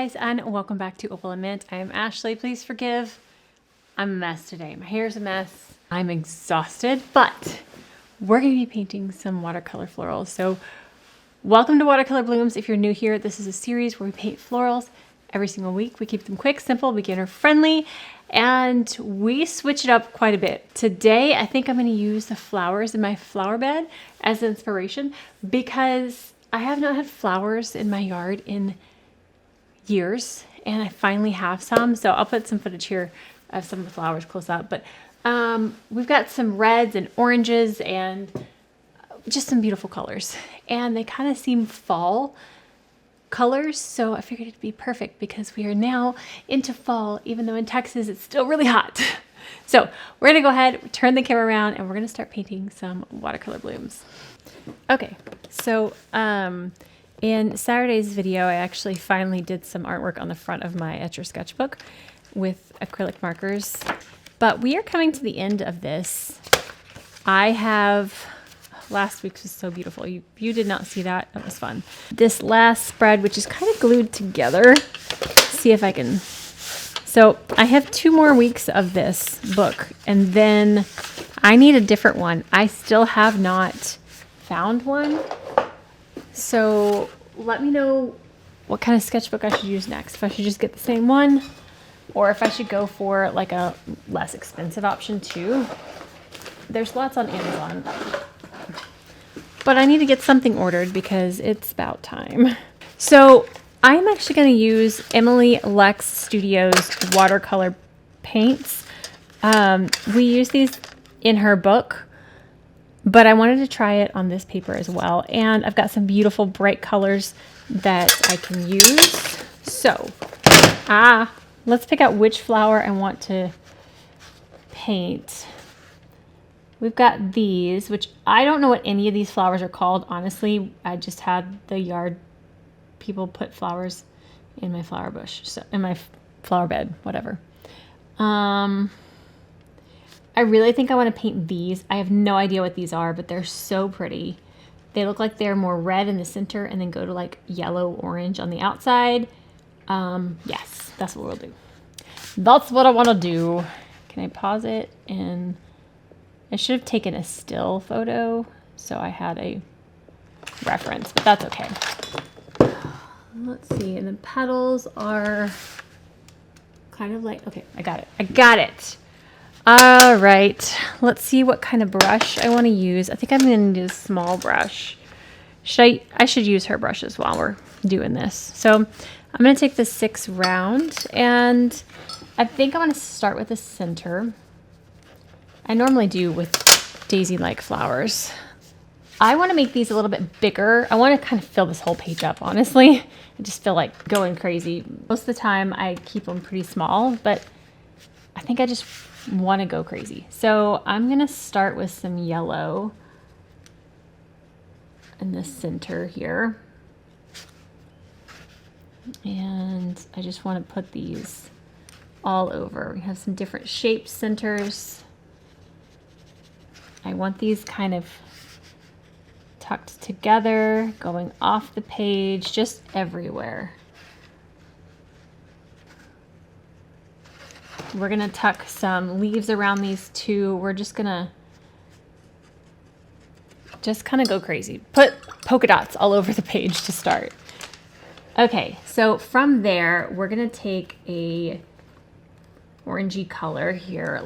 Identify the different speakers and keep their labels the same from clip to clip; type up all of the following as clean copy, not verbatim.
Speaker 1: guys, and welcome back to Opal&Mint. I am Ashley. Please forgive. I'm a mess today. My hair's a mess. I'm exhausted, but we're going to be painting some watercolor florals. So welcome to Watercolor Blooms. If you're new here, this is a series where we paint florals every single week. We keep them quick, simple, beginner friendly, and we switch it up quite a bit. Today, I think I'm going to use the flowers in my flower bed as inspiration because I have not had flowers in my yard in years, and I finally have some. So I'll put some footage here of some of the flowers close up. But we've got some reds and oranges and just some beautiful colors. And they kind of seem fall colors. So I figured it'd be perfect because we are now into fall, even though in Texas it's still really hot. So we're going to go ahead, turn the camera around, and we're going to start painting some watercolor blooms. Okay, so in Saturday's video, I actually finally did some artwork on the front of my Etcher sketchbook with acrylic markers, but we are coming to the end of this. I have, last week's was so beautiful. You did not see that. That was fun. This last spread, which is kind of glued together. See if I can. So I have 2 more weeks of this book, and then I need a different one. I still have not found one. So let me know what kind of sketchbook I should use next. If I should just get the same one, or if I should go for like a less expensive option too. There's lots on Amazon. But I need to get something ordered because it's about time. So I'm actually going to use Emily Lex Studios watercolor paints. We use these in her book, but I wanted to try it on this paper as well. And I've got some beautiful bright colors that I can use. So, let's pick out which flower I want to paint. We've got these, which I don't know what any of these flowers are called. Honestly, I just had the yard people put flowers in my flower bush, so in my flower bed, whatever. I really think I want to paint these. I have no idea what these are, but they're so pretty. They look like they're more red in the center and then go to like yellow orange on the outside. Yes, that's what we'll do. That's what I want to do. Can I pause it? And I should have taken a still photo so I had a reference, but that's okay. Let's see, and the petals are kind of like, okay, I got it. All right, let's see what kind of brush I want to use. I think I'm going to need a small brush. I should use her brushes while we're doing this. So I'm going to take the 6 round, and I think I want to start with the center. I normally do with daisy-like flowers. I want to make these a little bit bigger. I want to kind of fill this whole page up, honestly. I just feel like going crazy. Most of the time I keep them pretty small, but I think I just want to go crazy. So I'm going to start with some yellow in the center here. And I just want to put these all over. We have some different shape centers. I want these kind of tucked together, going off the page, just everywhere. We're gonna tuck some leaves around these too. We're just gonna kind of go crazy. Put polka dots all over the page to start. Okay, so from there, we're gonna take a orangey color here.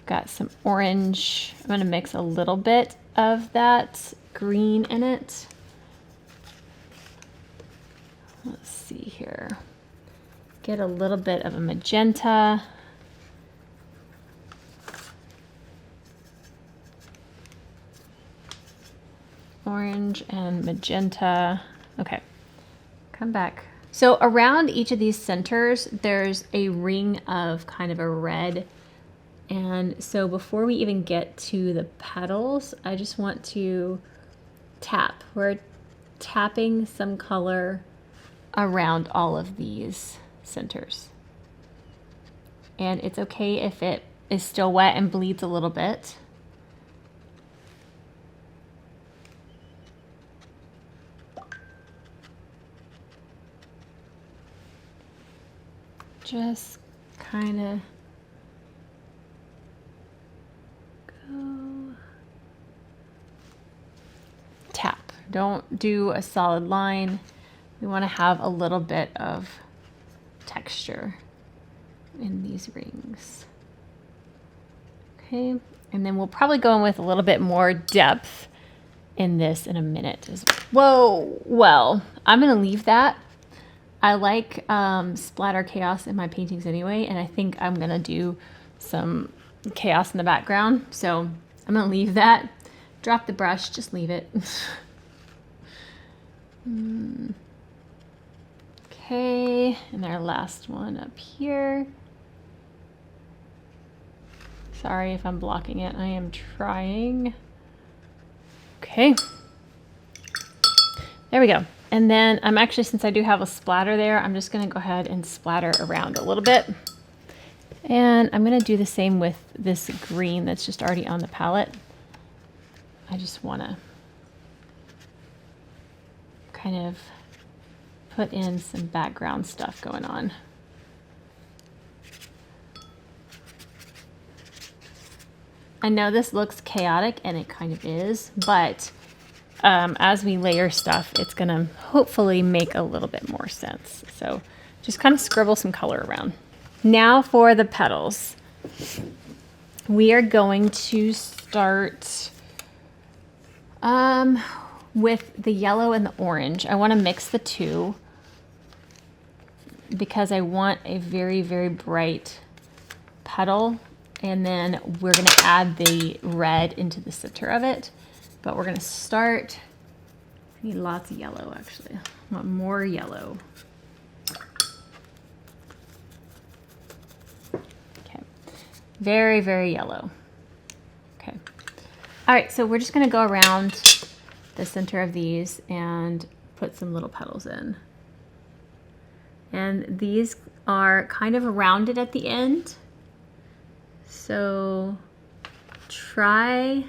Speaker 1: Got some orange. I'm gonna mix a little bit of that green in it. Let's see here. Get a little bit of a magenta. Orange and magenta. Okay, come back. So around each of these centers, there's a ring of kind of a red. And so before we even get to the petals, I just want to tap. We're tapping some color around all of these centers. And it's okay if it is still wet and bleeds a little bit. just kind of go tap. Don't do a solid line. We want to have a little bit of texture in these rings. Okay, and then we'll probably go in with a little bit more depth in this in a minute. Whoa, well, I'm gonna leave that. I like splatter chaos in my paintings anyway, and I think I'm gonna do some chaos in the background. So I'm gonna leave that. Drop the brush, just leave it. Okay, and our last one up here. Sorry if I'm blocking it, I am trying. Okay, there we go. And then I'm actually, since I do have a splatter there, I'm just gonna go ahead and splatter around a little bit. And I'm gonna do the same with this green that's just already on the palette. I just wanna kind of put in some background stuff going on. I know this looks chaotic, and it kind of is, but as we layer stuff, it's gonna hopefully make a little bit more sense. So just kind of scribble some color around. Now for the petals. We are going to start with the yellow and the orange. I want to mix the two because I want a very, very bright petal. And then we're going to add the red into the center of it. But we're going to start, I need lots of yellow actually. I want more yellow. Okay, very, very yellow. Okay. All right, so we're just going to go around the center of these and put some little petals in. And these are kind of rounded at the end. So try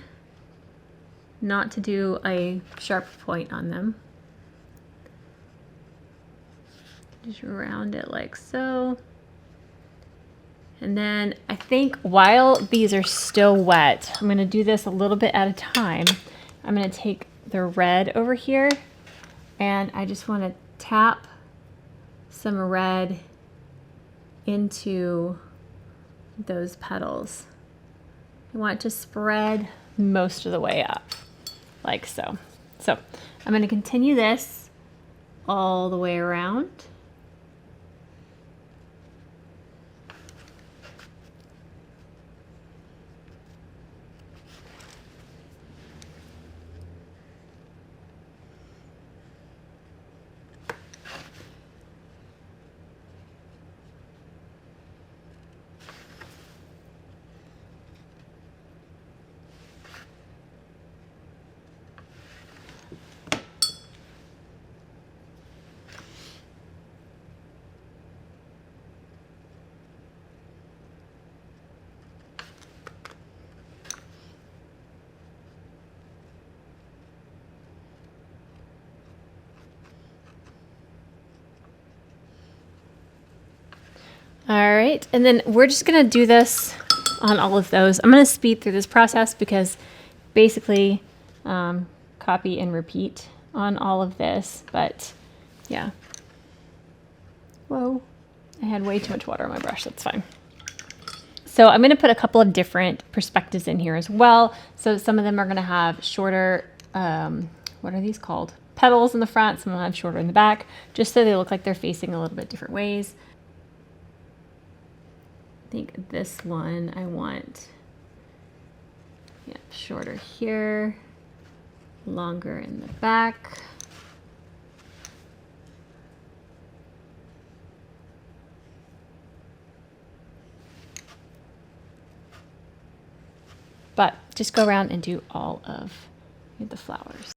Speaker 1: not to do a sharp point on them. Just round it like so. And then I think while these are still wet, I'm gonna do this a little bit at a time. I'm gonna take the red over here and I just wanna tap some red into those petals. I want it to spread most of the way up, like so. So I'm going to continue this all the way around. All right, and then we're just gonna do this on all of those. I'm gonna speed through this process because basically copy and repeat on all of this, but yeah. Whoa, I had way too much water on my brush, that's fine. So I'm gonna put a couple of different perspectives in here as well. So some of them are gonna have shorter, what are these called? Petals in the front, some of them have shorter in the back, just so they look like they're facing a little bit different ways. I think this one I want, yeah, shorter here, longer in the back. But just go around and do all of the flowers.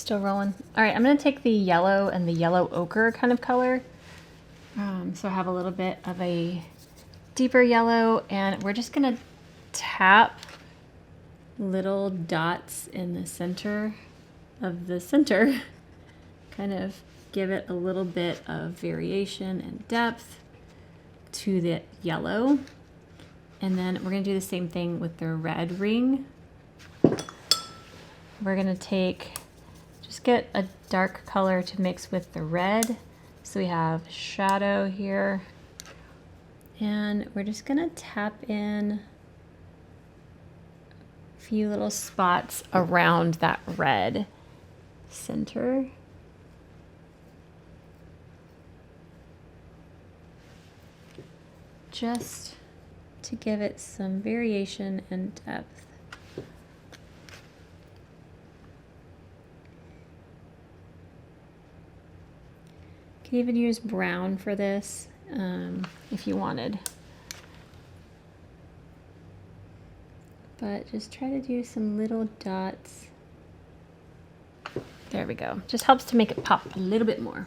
Speaker 1: Still rolling. All right, I'm gonna take the yellow and the yellow ochre kind of color. So I have a little bit of a deeper yellow, and we're just gonna tap little dots in the center of the center, kind of give it a little bit of variation and depth to the yellow. And then we're gonna do the same thing with the red ring. We're gonna just get a dark color to mix with the red. So we have shadow here. And we're just gonna tap in a few little spots around that red center. Just to give it some variation and depth. You can even use brown for this if you wanted. But just try to do some little dots. There we go. Just helps to make it pop a little bit more.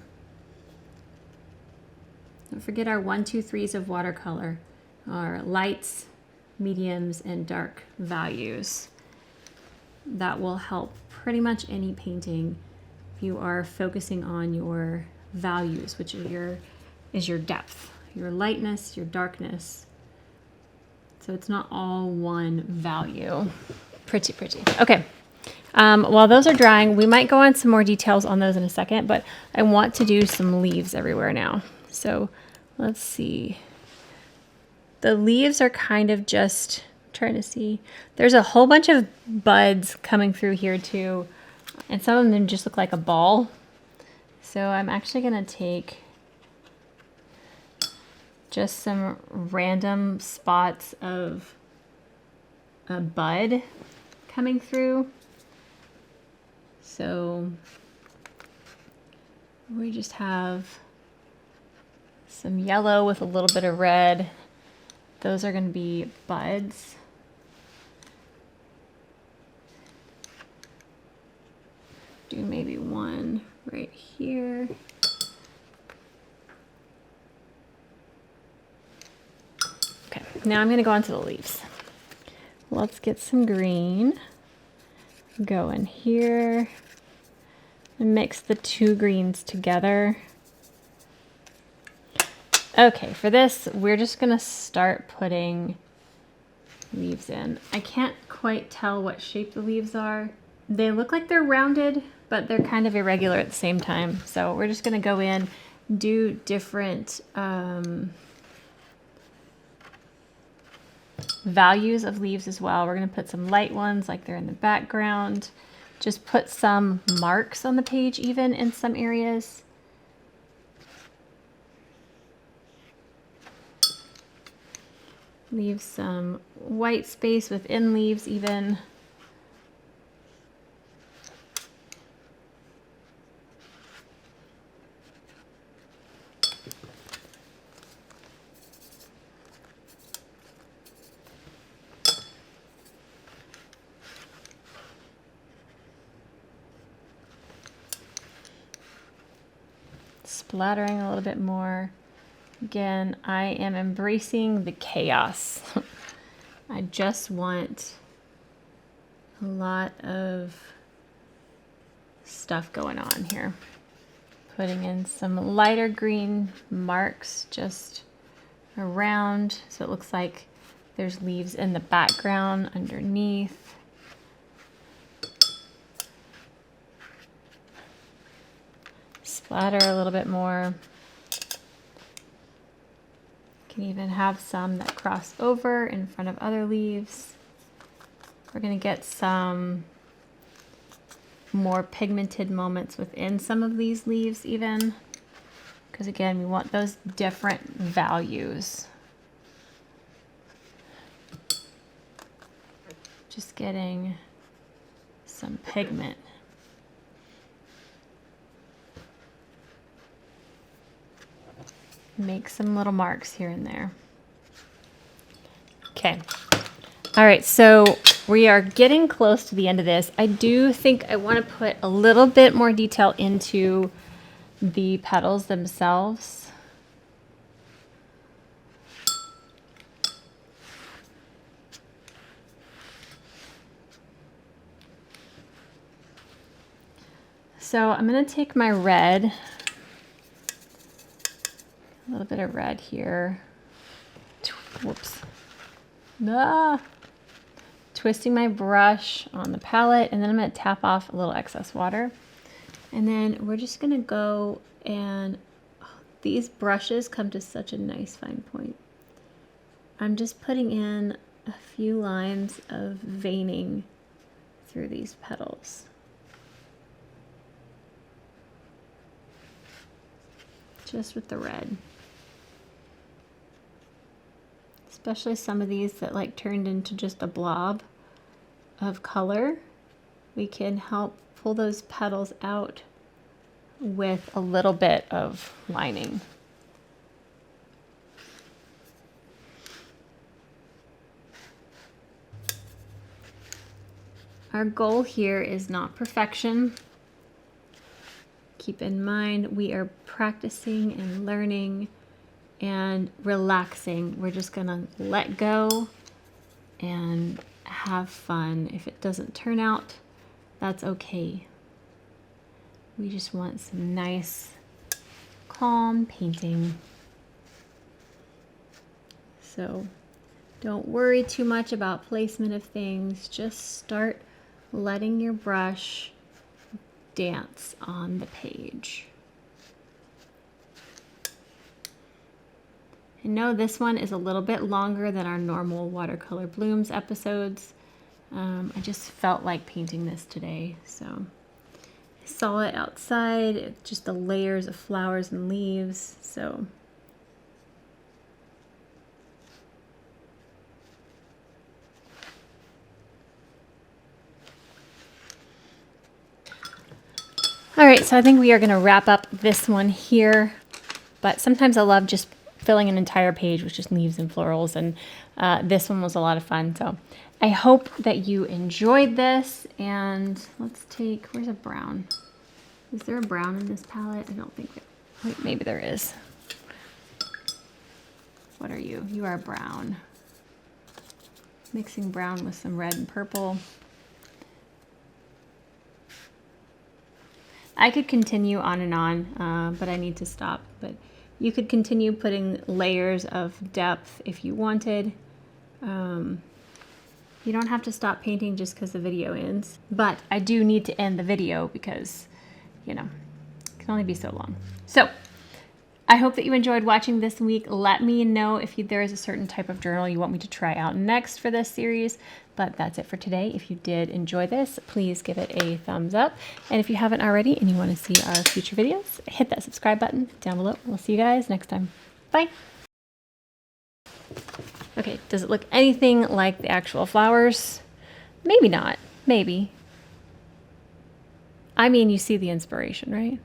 Speaker 1: Don't forget our 1, 2, 3s of watercolor, our lights, mediums, and dark values. That will help pretty much any painting if you are focusing on your values, which is your depth, your lightness, your darkness. So it's not all one value. Pretty. Okay. While those are drying, we might go on some more details on those in a second, but I want to do some leaves everywhere now. So let's see. The leaves are kind of just trying to see. There's a whole bunch of buds coming through here too, and some of them just look like a ball. So I'm actually gonna take just some random spots of a bud coming through. So we just have some yellow with a little bit of red. Those are going to be buds. Do maybe one right here. Okay, now I'm going to go on to the leaves. Let's get some green. Go in here and mix the two greens together. Okay, for this, we're just gonna start putting leaves in. I can't quite tell what shape the leaves are. They look like they're rounded, but they're kind of irregular at the same time. So we're just gonna go in, do different values of leaves as well. We're gonna put some light ones like they're in the background. Just put some marks on the page even in some areas. Leave some white space within leaves even. Splattering a little bit more. Again, I am embracing the chaos. I just want a lot of stuff going on here. Putting in some lighter green marks just around so it looks like there's leaves in the background underneath. Splatter a little bit more. Can even have some that cross over in front of other leaves. We're going to get some more pigmented moments within some of these leaves even, because again, we want those different values. Just getting some pigment. Make some little marks here and there. Okay, All right, so we are getting close to the end of this. I do think I want to put a little bit more detail into the petals themselves. So I'm going to take my red, a little bit of red here. Whoops. Twisting my brush on the palette, and then I'm going to tap off a little excess water. And then we're just going to go, and these brushes come to such a nice fine point. I'm just putting in a few lines of veining through these petals. Just with the red. Especially some of these that like turned into just a blob of color. We can help pull those petals out with a little bit of lining. Our goal here is not perfection. Keep in mind, we are practicing and learning and relaxing. We're just gonna let go and have fun. If it doesn't turn out, that's okay. We just want some nice, calm painting. So don't worry too much about placement of things. Just start letting your brush dance on the page. I know this one is a little bit longer than our normal Watercolor Blooms episodes. I just felt like painting this today, so I saw it outside, just the layers of flowers and leaves, so all right, so I think we are going to wrap up this one here, but sometimes I love just filling an entire page with just leaves and florals, and this one was a lot of fun. So I hope that you enjoyed this, and let's take, where's a brown? Is there a brown in this palette? I don't think, wait, maybe there is. What are you? You are brown. Mixing brown with some red and purple. I could continue on and on, but I need to stop. But you could continue putting layers of depth if you wanted. You don't have to stop painting just because the video ends. But I do need to end the video because, you know, it can only be so long. So I hope that you enjoyed watching this week. Let me know if there is a certain type of journal you want me to try out next for this series. But that's it for today. If you did enjoy this, please give it a thumbs up. And if you haven't already and you want to see our future videos, hit that subscribe button down below. We'll see you guys next time. Bye. Okay, does it look anything like the actual flowers? Maybe not. Maybe. I mean, you see the inspiration, right?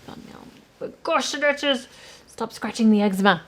Speaker 1: Thumbnail. But gosh, it itches. Stop scratching the eczema.